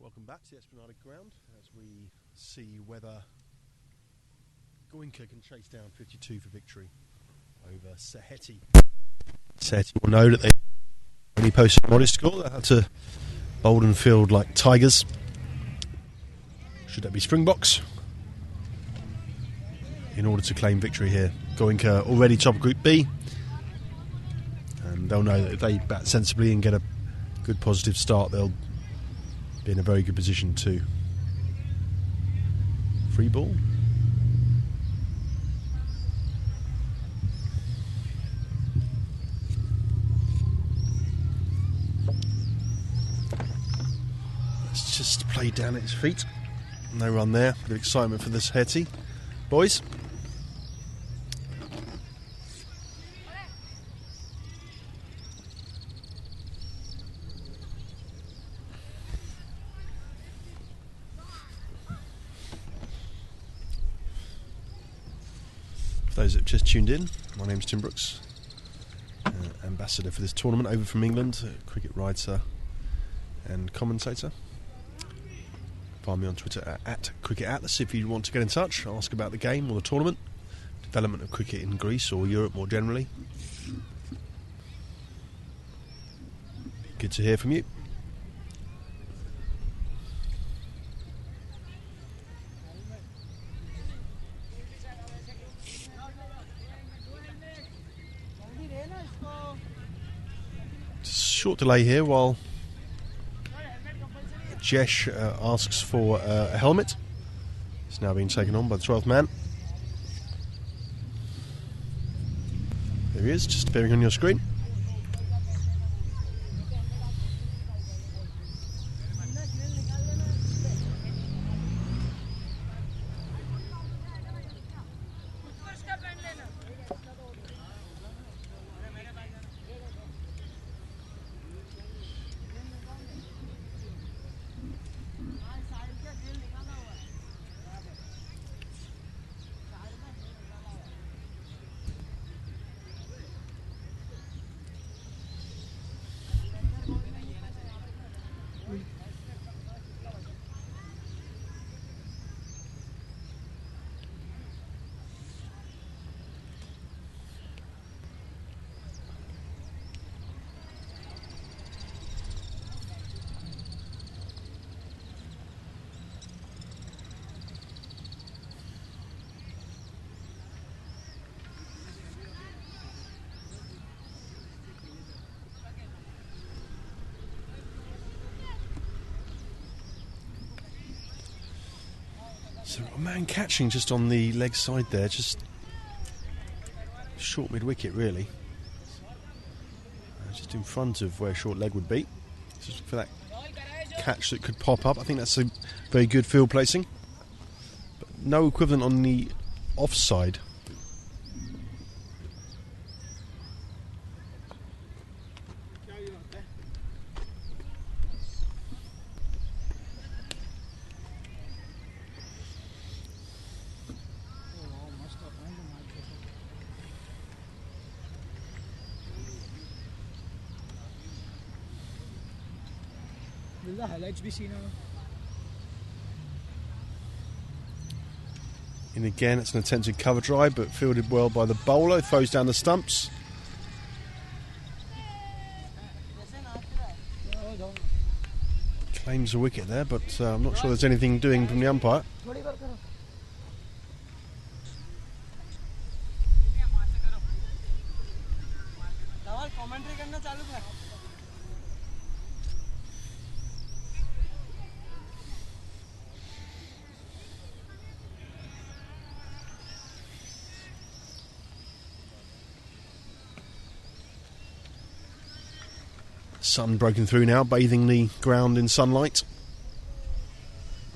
Welcome back to the Esplanade Ground as we see whether Goenka can chase down 52 for victory over Saheti. Saheti will know that they only posted a modest score. They had to bold and field like tigers. Should that be Springboks? In order to claim victory here. Goenka already top of Group B. And they'll know that if they bat sensibly and get a good positive start, they'll be in a very good position too. Free ball. Let's just play down at his feet. No run there. Bit of excitement for this Saheti boys. For those that have just tuned in, my name's Tim Brooks, ambassador for this tournament over from England, cricket writer and commentator. Find me on Twitter at Cricket Atlas if you want to get in touch, ask about the game or the tournament, development of cricket in Greece or Europe more generally. Good to hear from you. Short delay here while Jesh asks for a helmet. It's now being taken on by the 12th man. There he is, just appearing on your screen. So a man catching just on the leg side there, just short mid-wicket really. Just in front of where short leg would be. Just for that catch that could pop up. I think that's a very good field placing. But no equivalent on the offside. In again, it's an attempted cover drive, but fielded well by the bowler. Throws down the stumps. Claims a wicket there, but I'm not sure there's anything doing from the umpire. Sun broken through now, bathing the ground in sunlight.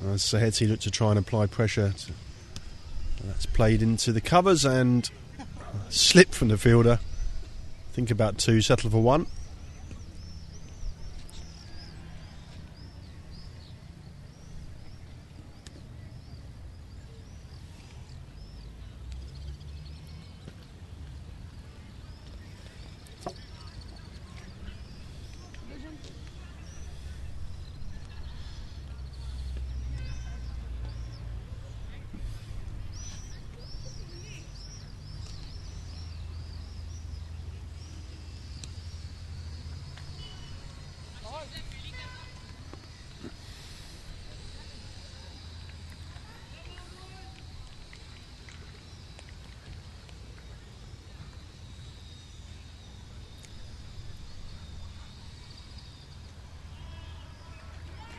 As Saheti looked to try and apply pressure. That's played into the covers and slip from the fielder. Think about two, settle for one.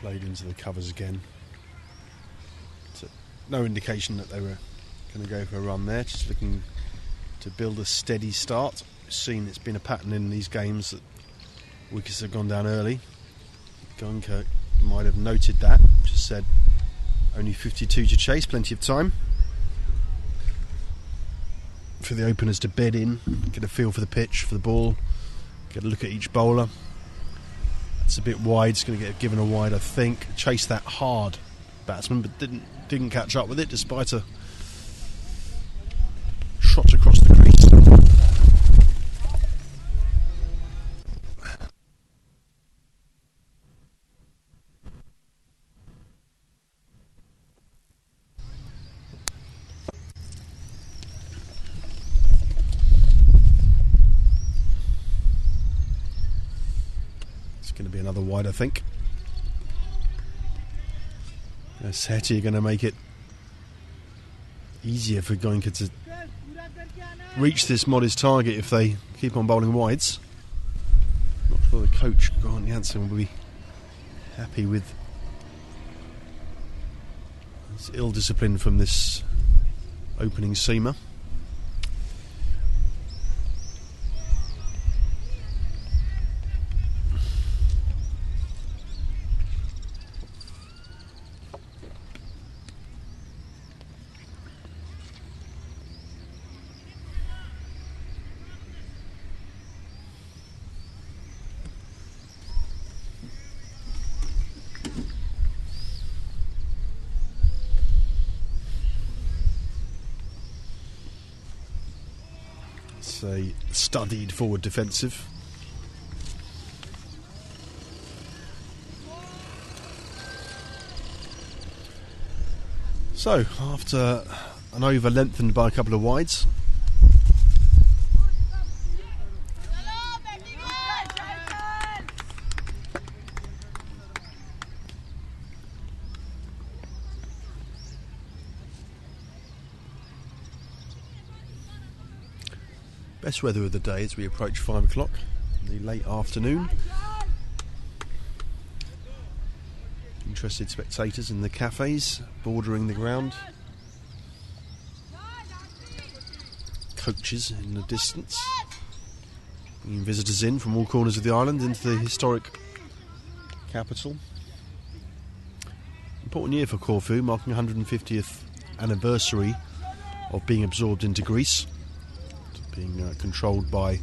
Played into the covers again. So no indication that they were going to go for a run there, just looking to build a steady start. We've seen it's been a pattern in these games that wickets have gone down early. Goenka might have noted that, just said only 52 to chase, plenty of time for the openers to bed in, get a feel for the pitch, for the ball, get a look at each bowler. It's a bit wide, it's going to get given a wide, I think. Chased that hard, batsman, but didn't catch up with it despite a trot across the crease. It's going to be another wide, I think. Sethi are going to make it easier for Goenka to reach this modest target if they keep on bowling wides. Not sure the coach, Grant Jansen, will be happy with this ill discipline from this opening seamer. A studied forward defensive. So, after an over lengthened by a couple of wides, best weather of the day as we approach 5 o'clock in the late afternoon. Interested spectators in the cafes bordering the ground. Coaches in the distance, bringing visitors in from all corners of the island into the historic capital. Important year for Corfu, marking 150th anniversary of being absorbed into Greece, being controlled by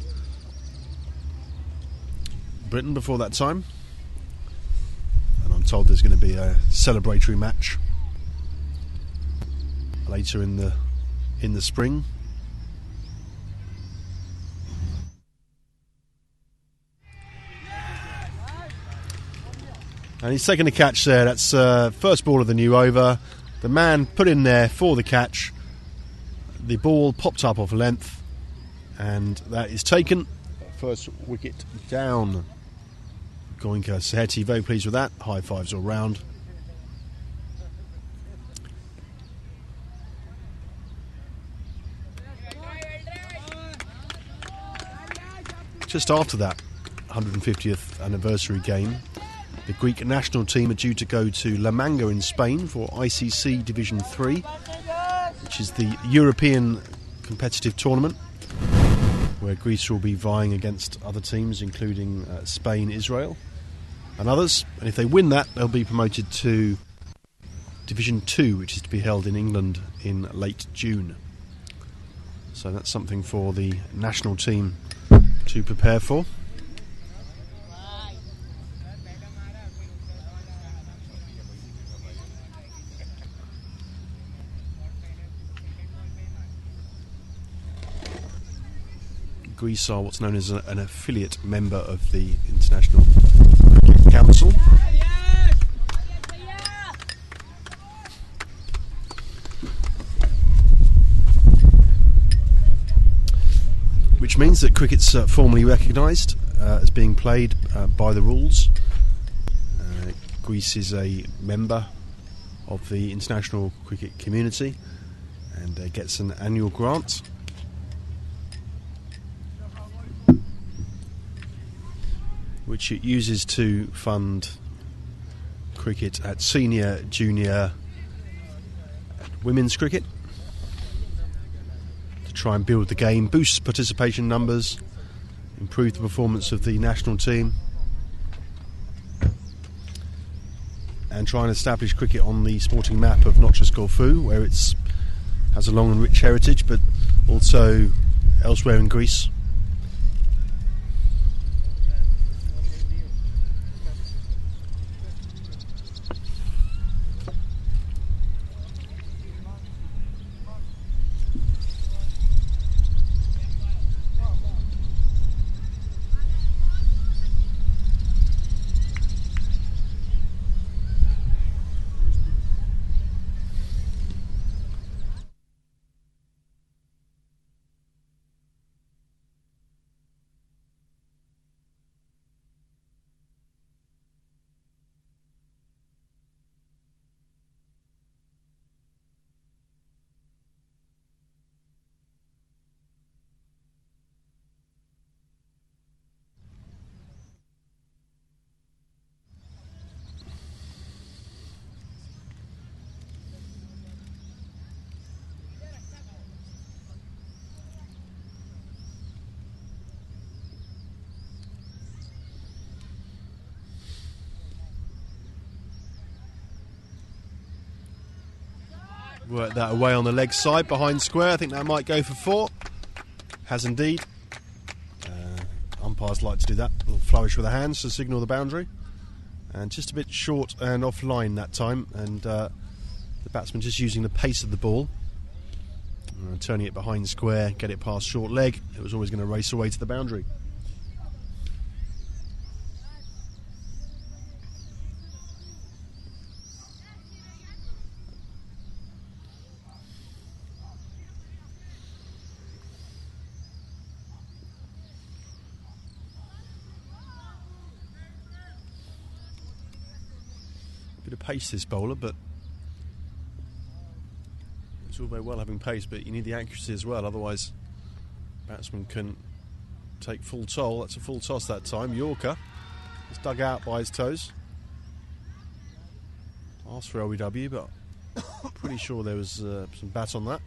Britain before that time. And I'm told there's going to be a celebratory match later in the spring. And he's taken a catch there. That's first ball of the new over. The man put in there for the catch. The ball popped up off length, and that is taken. First wicket down. Goenka Sethi very pleased with that. High fives all round. Just after that 150th anniversary game, the Greek national team are due to go to La Manga in Spain for ICC Division 3, which is the European competitive tournament, where Greece will be vying against other teams, including Spain, Israel and others. And if they win that, they'll be promoted to Division 2, which is to be held in England in late June. So that's something for the national team to prepare for. Greece are what's known as an affiliate member of the International Cricket Council. Which means that cricket's formally recognised as being played by the rules. Greece is a member of the international cricket community and gets an annual grant, which it uses to fund cricket at senior, junior, and women's cricket to try and build the game, boost participation numbers, improve the performance of the national team, and try and establish cricket on the sporting map of not just Corfu, where it has a long and rich heritage, but also elsewhere in Greece. Work that away on the leg side behind square. I think that might go for 4. Has indeed. Umpires like to do that. A little flourish with the hands to signal the boundary. And just a bit short and offline that time. And the batsman just using the pace of the ball. Turning it behind square, get it past short leg. It was always going to race away to the boundary. Bit of pace this bowler, but it's all very well having pace, but you need the accuracy as well, otherwise batsman can take full toll. That's a full toss that time. Yorker is dug out by his toes. Asked for LBW, but pretty sure there was some bat on that.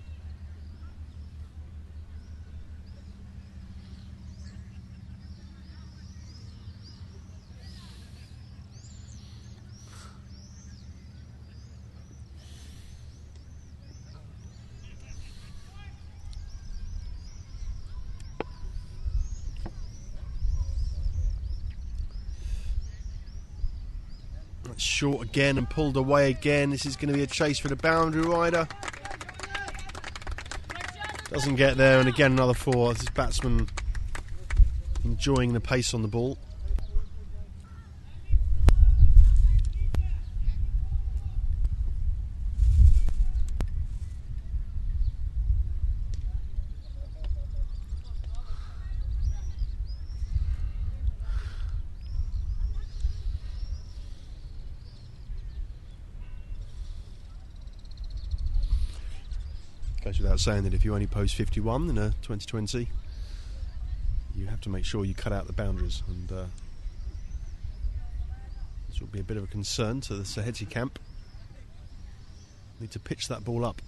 Short again and pulled away again. This is going to be a chase for the boundary rider. Doesn't get there, and again another 4. This batsman enjoying the pace on the ball. Goes without saying that if you only post 51 in a 2020, you have to make sure you cut out the boundaries, and this will be a bit of a concern to the Saheti camp. Need to pitch that ball up.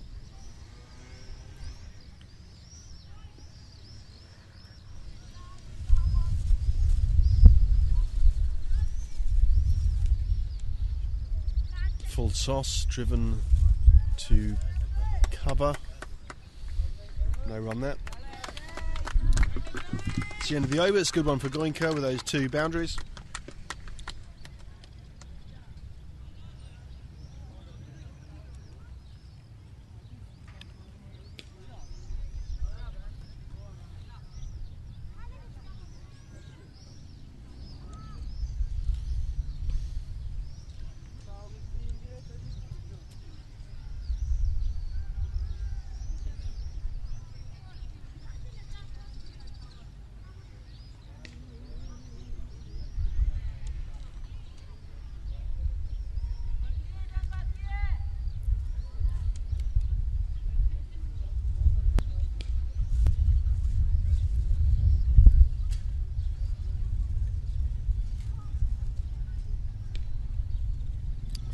Full toss, driven to cover. No run there. It's the end of the over. It's a good one for Goenka with those 2 boundaries.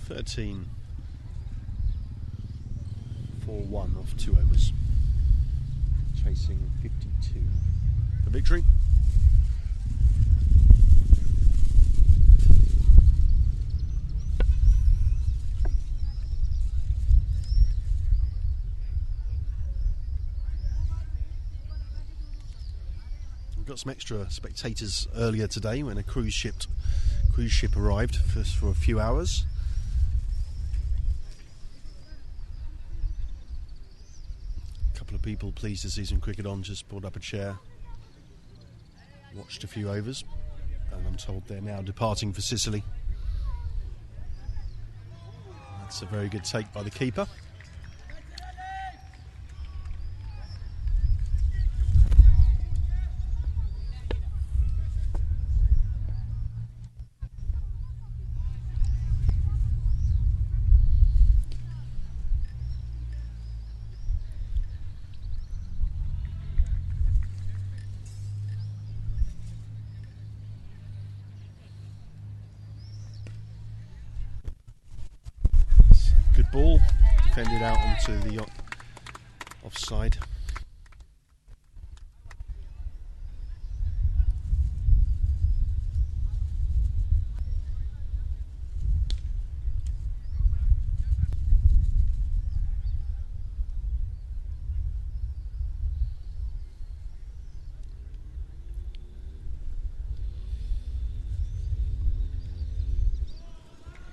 13 4-1 off 2 overs. Chasing 52 for victory. We've got some extra spectators earlier today when a cruise ship arrived for a few hours. A couple of people pleased to see some cricket on, just brought up a chair, watched a few overs, and I'm told they're now departing for Sicily. That's a very good take by the keeper. Good ball, defended out onto the offside.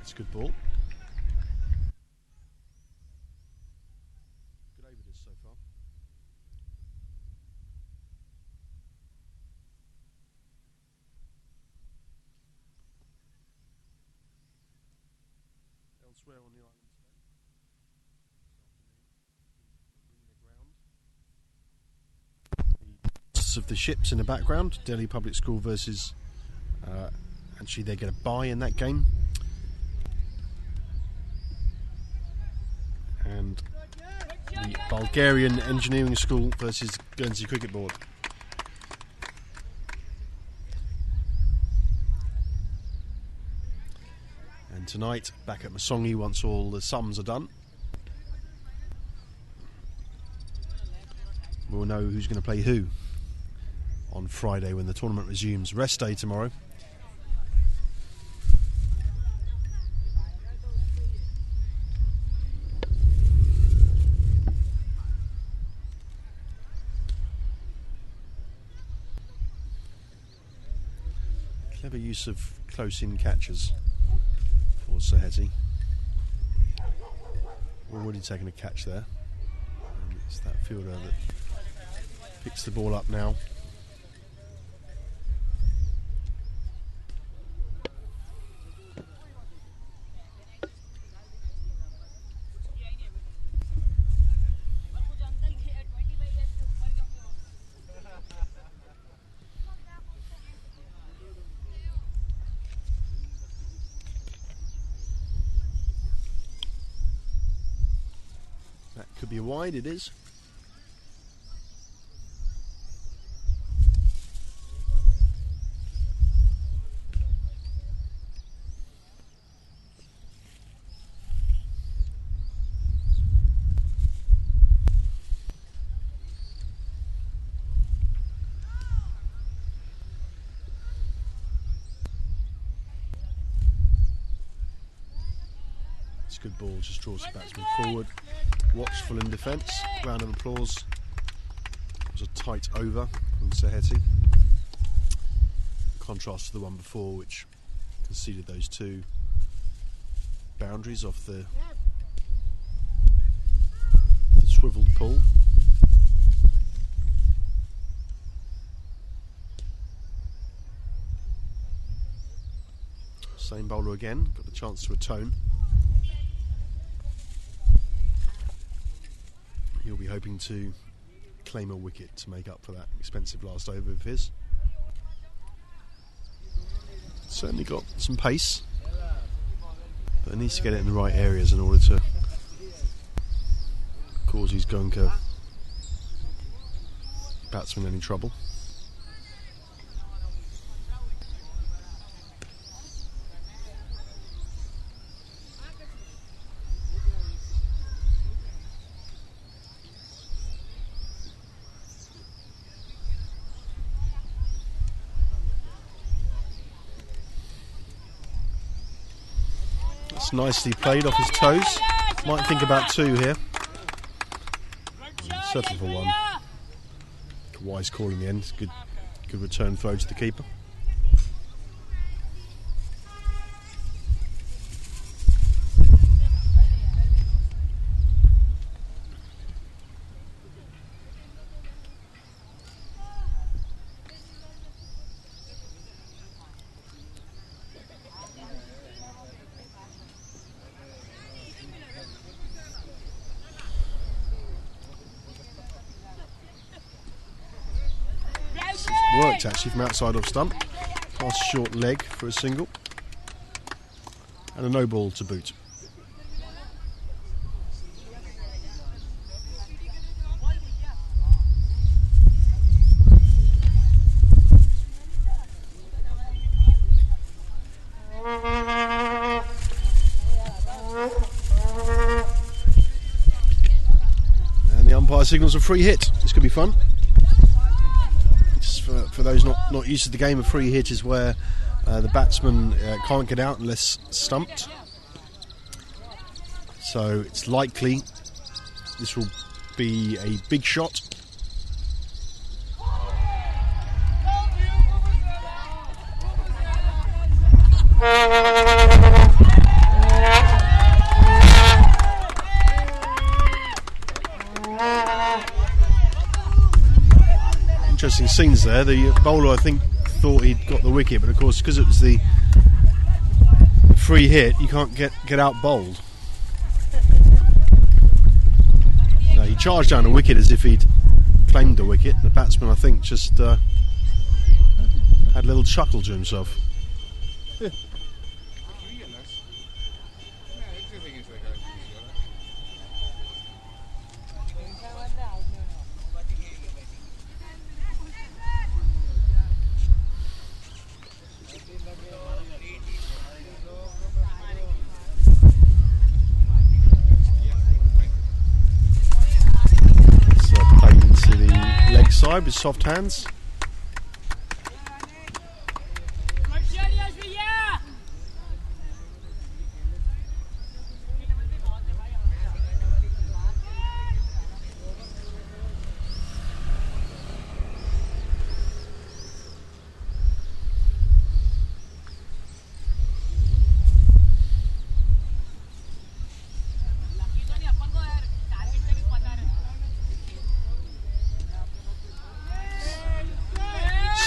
It's a good ball. So far. Elsewhere on the island today, of the ships in the background, Delhi Public School versus actually they get a bye in that game, and the Bulgarian Engineering School versus Guernsey Cricket Board. And tonight, back at Masongi, once all the sums are done, we'll know who's going to play who on Friday when the tournament resumes. Rest day tomorrow. Clever use of close-in catches for Saheti. Already taken a catch there. And it's that fielder that picks the ball up now. That could be a wide, it is. It's a good ball, just draws the batsman forward. Watchful in defence. Round of applause. It was a tight over from Saheti. In contrast to the one before, which conceded those two boundaries off the swivelled pull. Same bowler again, got the chance to atone. He'll be hoping to claim a wicket to make up for that expensive last over of his. Certainly got some pace, but he needs to get it in the right areas in order to cause his Gonka batsman any trouble. That's nicely played off his toes. Might think about 2 here. Settle for 1. Wise call in the end. Good return throw to the keeper. Worked actually from outside off stump. Pass short leg for a single. And a no ball to boot. And the umpire signals a free hit. This could be fun. For those not used to the game, a free hit is where the batsman can't get out unless stumped. So it's likely this will be a big shot. Interesting scenes there. The bowler, I think, thought he'd got the wicket, but of course, because it was the free hit, you can't get out bowled. No, he charged down a wicket as if he'd claimed the wicket. The batsman, I think, just had a little chuckle to himself. Side with soft hands.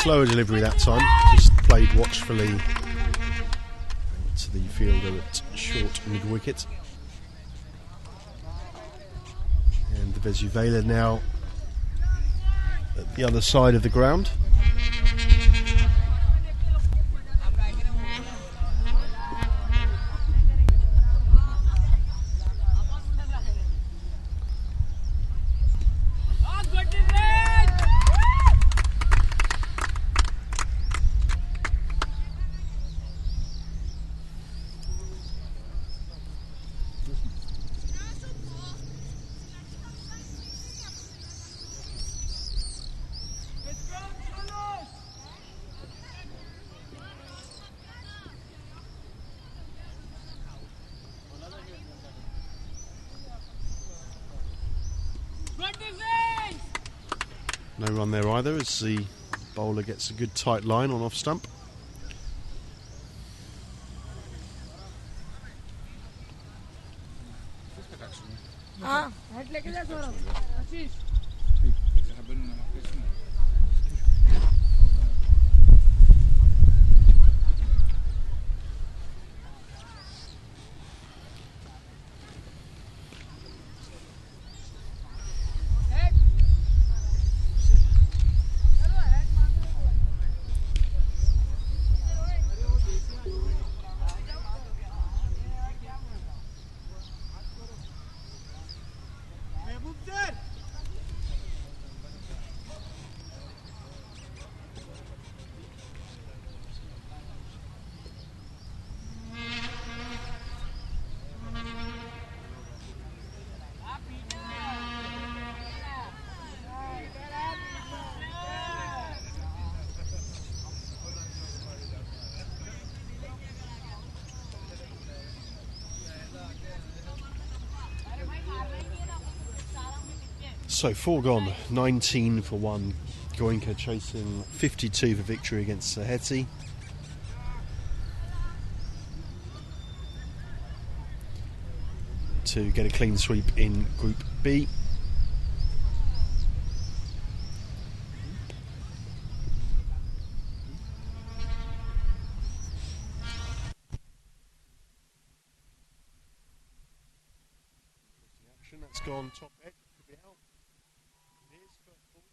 Slower delivery that time, just played watchfully to the fielder at short mid wicket. And the Venezuela now at the other side of the ground. No run there either as the bowler gets a good tight line on off stump. So 4 gone, 19 for 1. Goenka chasing 52 for victory against Saheti. To get a clean sweep in Group B. That's gone top edge, could be out. It is first ball.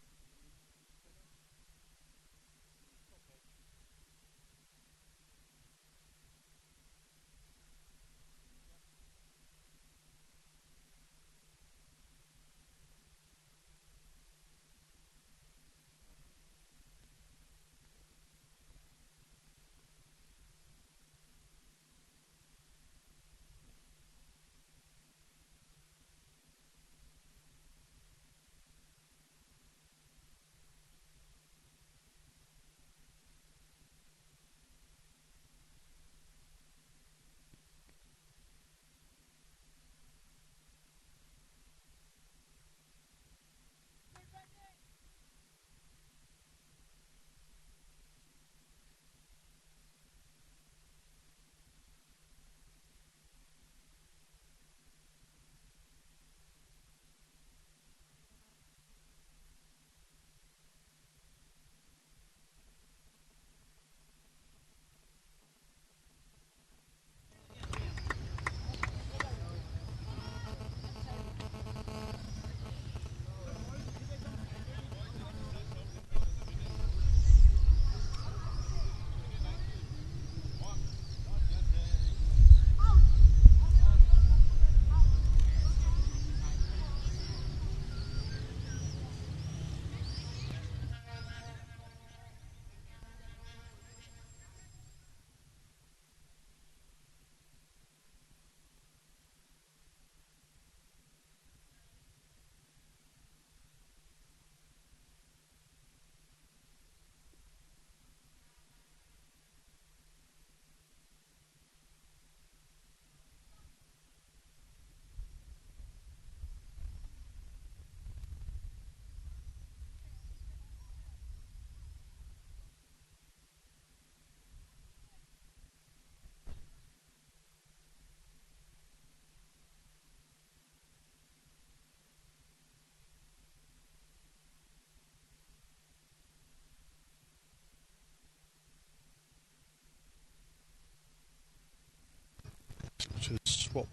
To swap.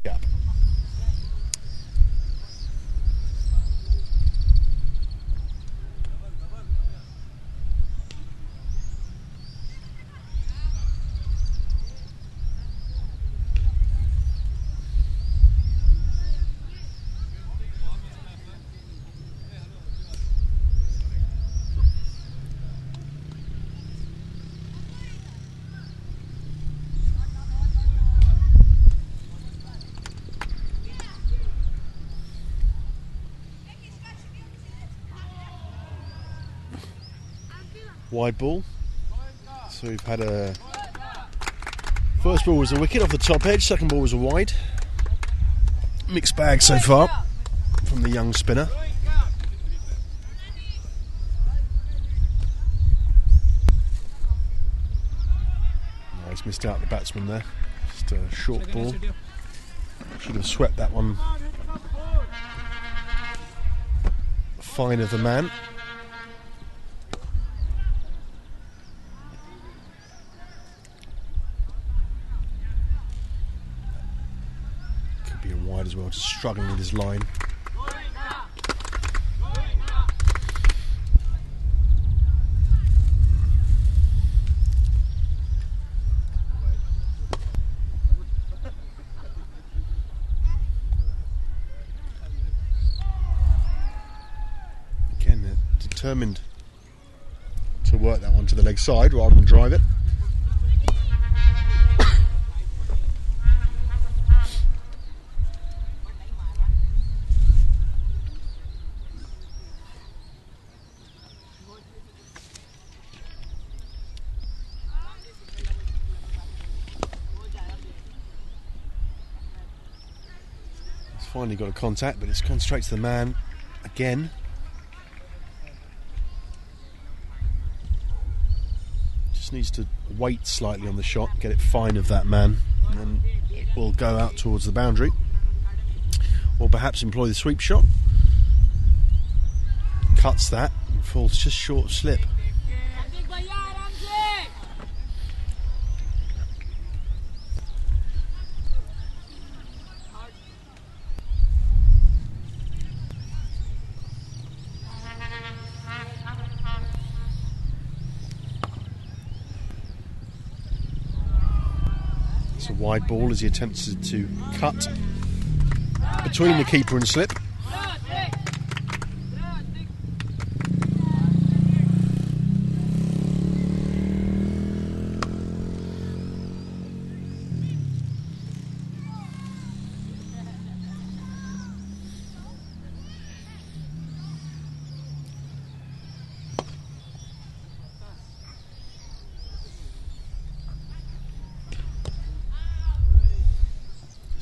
Gap. Wide ball. So we've had a first ball was a wicket off the top edge, second ball was a wide. Mixed bag so far from the young spinner. No, he's missed out the batsman there. Just a short ball. Should have swept that one. Fine of the man. Wide as well, just struggling with his line. Again, determined to work that one to the leg side rather than drive it. Finally got a contact, but it's gone straight to the man again. Just needs to wait slightly on the shot, get it fine of that man, and then it will go out towards the boundary. Or perhaps employ the sweep shot. Cuts that and falls just short of slip. It's a wide ball as he attempted to cut between the keeper and slip.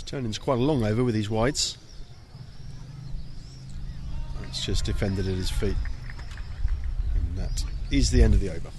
Turned into quite a long over with these wides. It's just defended at his feet. And that is the end of the over.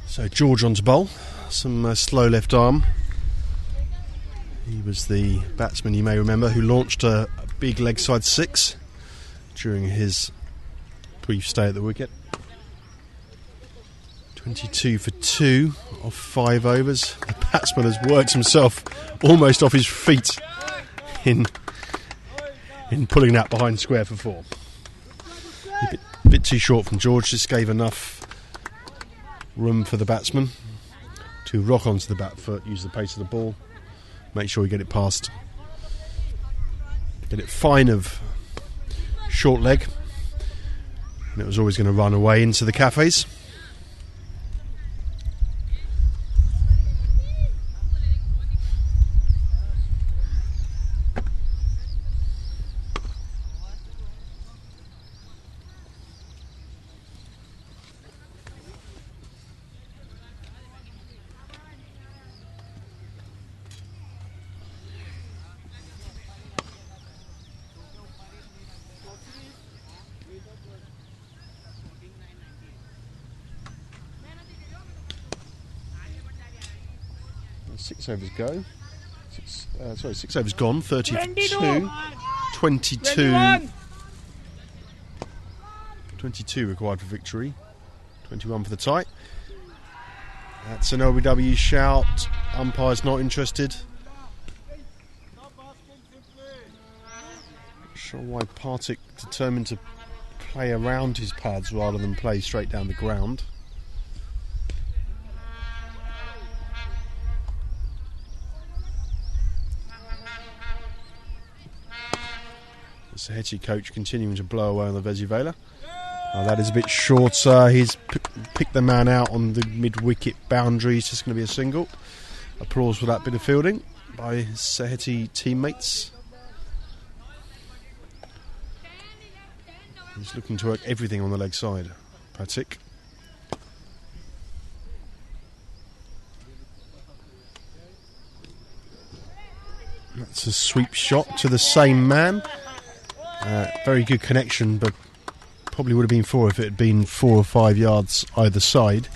So George on to bowl, some slow left arm. He was the batsman, you may remember, who launched a big leg side six during his brief stay at the wicket. 22 for 2 off 5 overs. The batsman has worked himself almost off his feet in pulling that behind square for 4. A bit too short from George, just gave enough room for the batsman to rock onto the back foot, use the pace of the ball, make sure you get it past, get it fine of short leg, and it was always going to run away into the cafes. Six overs gone, 30 for 2. 22 required for victory, 21 for the tie. That's an LBW shout. Umpire's not interested. Not sure why Partick determined to play around his pads rather than play straight down the ground. The Saheti coach continuing to blow away on the Vesuvela. That is a bit shorter. He's picked the man out on the mid-wicket boundary. It's just going to be a single. Applause for that bit of fielding by his Saheti teammates. He's looking to work everything on the leg side, Partick. That's a sweep shot to the same man. Very good connection, but probably would have been 4 if it had been 4 or 5 yards either side.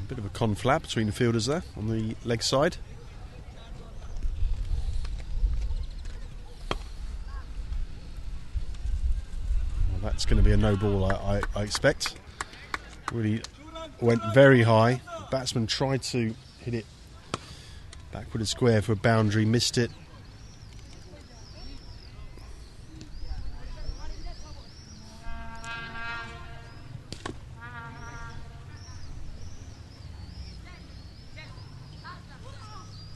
Bit of a conflap between the fielders there on the leg side. Well, that's going to be a no ball, I expect. Really went very high. The batsman tried to hit it backward and square for a boundary, missed it.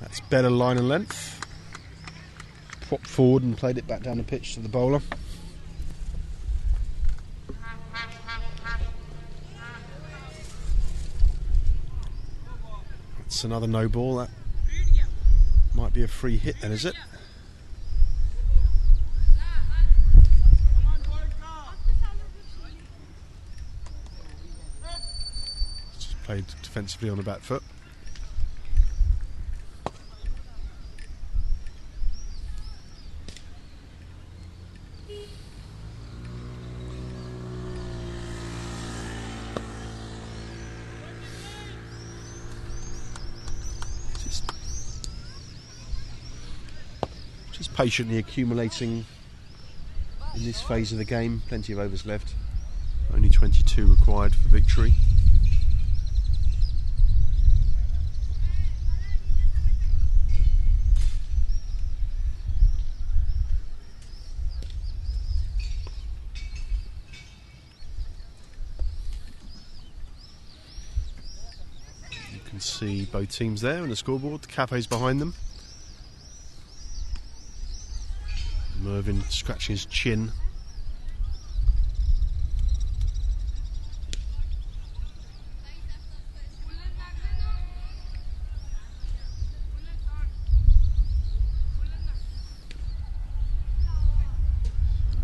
That's better line and length. Popped forward and played it back down the pitch to the bowler. That's another no ball. That might be a free hit then, is it? Just played defensively on the back foot. Just patiently accumulating in this phase of the game. Plenty of overs left. Only 22 required for victory. You can see both teams there on the scoreboard. The Capos behind them. Mervyn scratching his chin.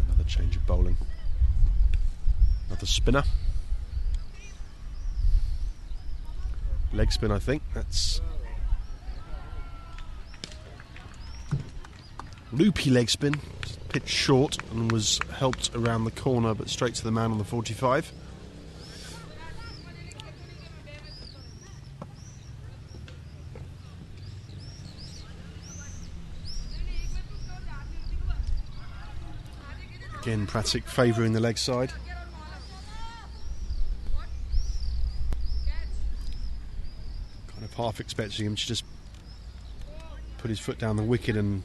Another change of bowling. Another spinner. Leg spin, I think. That's loopy leg spin, pitched short and was helped around the corner but straight to the man on the 45. Again, Pratik favouring the leg side. Kind of half expecting him to just put his foot down the wicket and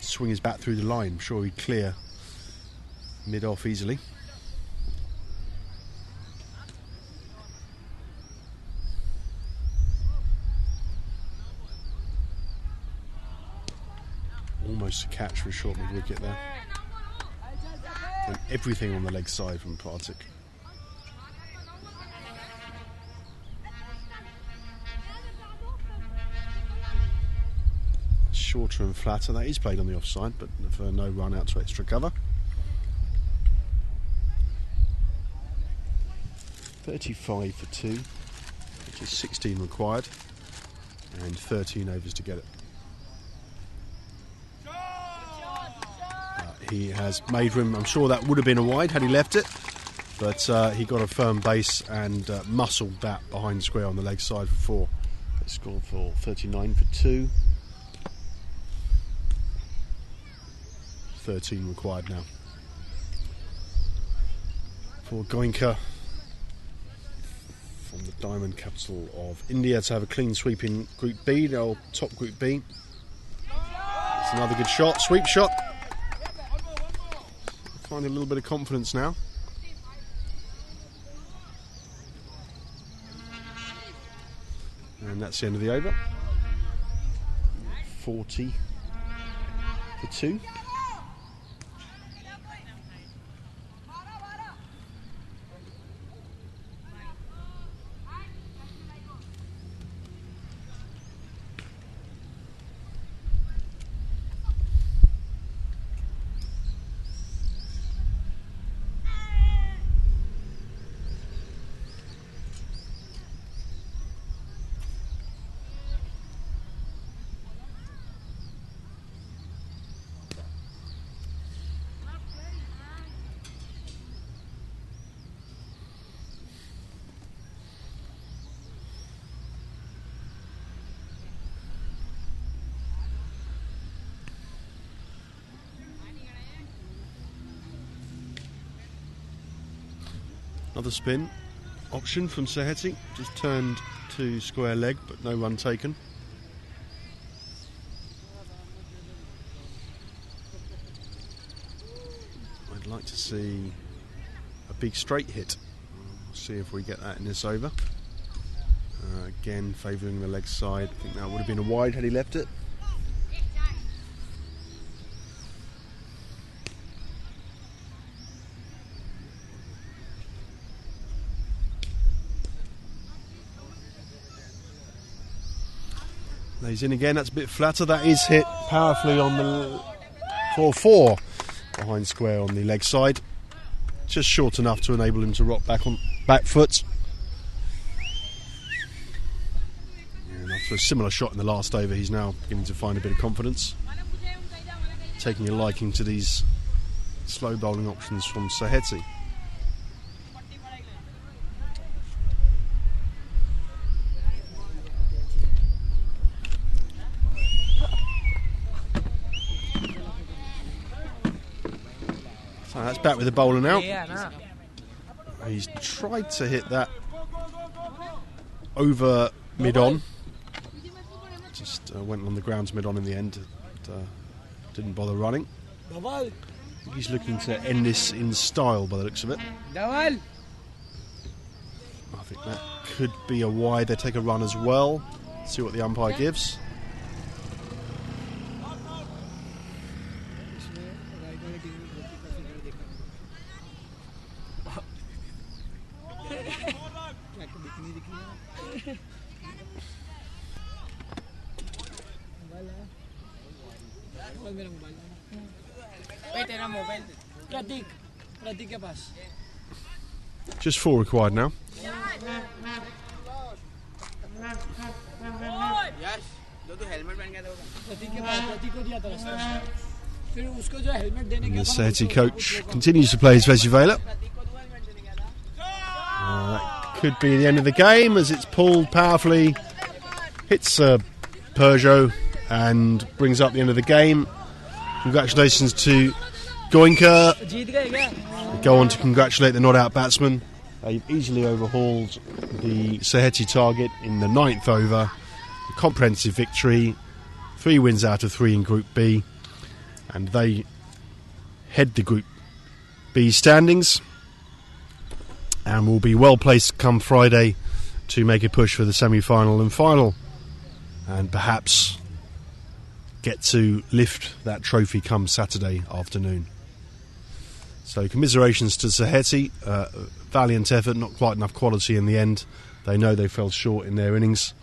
swing his bat through the line. I'm sure he'd clear mid-off easily. Almost a catch for a short mid-wicket there. And everything on the leg side from Partick. shorter and flatter. That is played on the offside, but for no run out to extra cover. 35 for 2, which is 16 required, and 13 overs to get it. He has made room. I'm sure that would have been a wide had he left it, but he got a firm base and muscled that behind square on the leg side for 4. They scored for 39 for 2. 13 required now for Goenka from the diamond capital of India to have a clean sweep in Group B, the old top Group B. It's another good shot, sweep shot. Find a little bit of confidence now. And that's the end of the over. 40 for 2. Another spin option from Saheti, just turned to square leg but no run taken. I'd like to see a big straight hit. We'll see if we get that in this over. Again favouring the leg side. I think that would have been a wide had he left it. He's in again, that's a bit flatter. That is hit powerfully on the 4-4 behind square on the leg side. Just short enough to enable him to rock back on back foot. And after a similar shot in the last over, he's now beginning to find a bit of confidence. Taking a liking to these slow bowling options from Saheti. So that's back with the bowler now. He's tried to hit that over mid-on. Just went on the grounds mid-on in the end. Didn't bother running. I think he's looking to end this in style by the looks of it. I think that could be a wide. They take a run as well. See what the umpire gives. Just 4 required now. And the Saheti coach continues to play his Vesuvela. That could be the end of the game as it's pulled powerfully, hits Peugeot and brings up the end of the game. Congratulations to Goenka. We go on to congratulate the not-out batsman. They've easily overhauled the Saheti target in the 9th over. A comprehensive victory, 3 wins out of 3 in Group B, and they head the Group B standings and will be well placed come Friday to make a push for the semi-final and final, and perhaps get to lift that trophy come Saturday afternoon. So commiserations to Saheti. Valiant effort, not quite enough quality in the end. They know they fell short in their innings.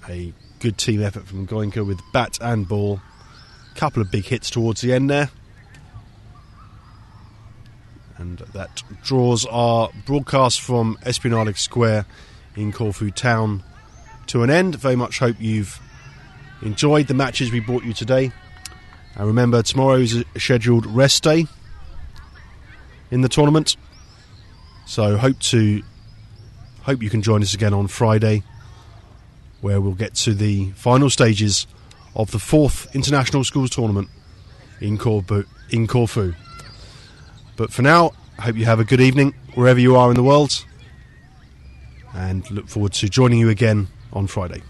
A good team effort from Goenka with bat and ball. Couple of big hits towards the end there. And that draws our broadcast from Esplanade Square in Corfu Town to an end. Very much hope you've enjoyed the matches we brought you today. And remember, tomorrow is a scheduled rest day in the tournament. So hope you can join us again on Friday, where we'll get to the final stages of the 4th International Schools Tournament in Corfu. But for now, I hope you have a good evening wherever you are in the world, and look forward to joining you again on Friday.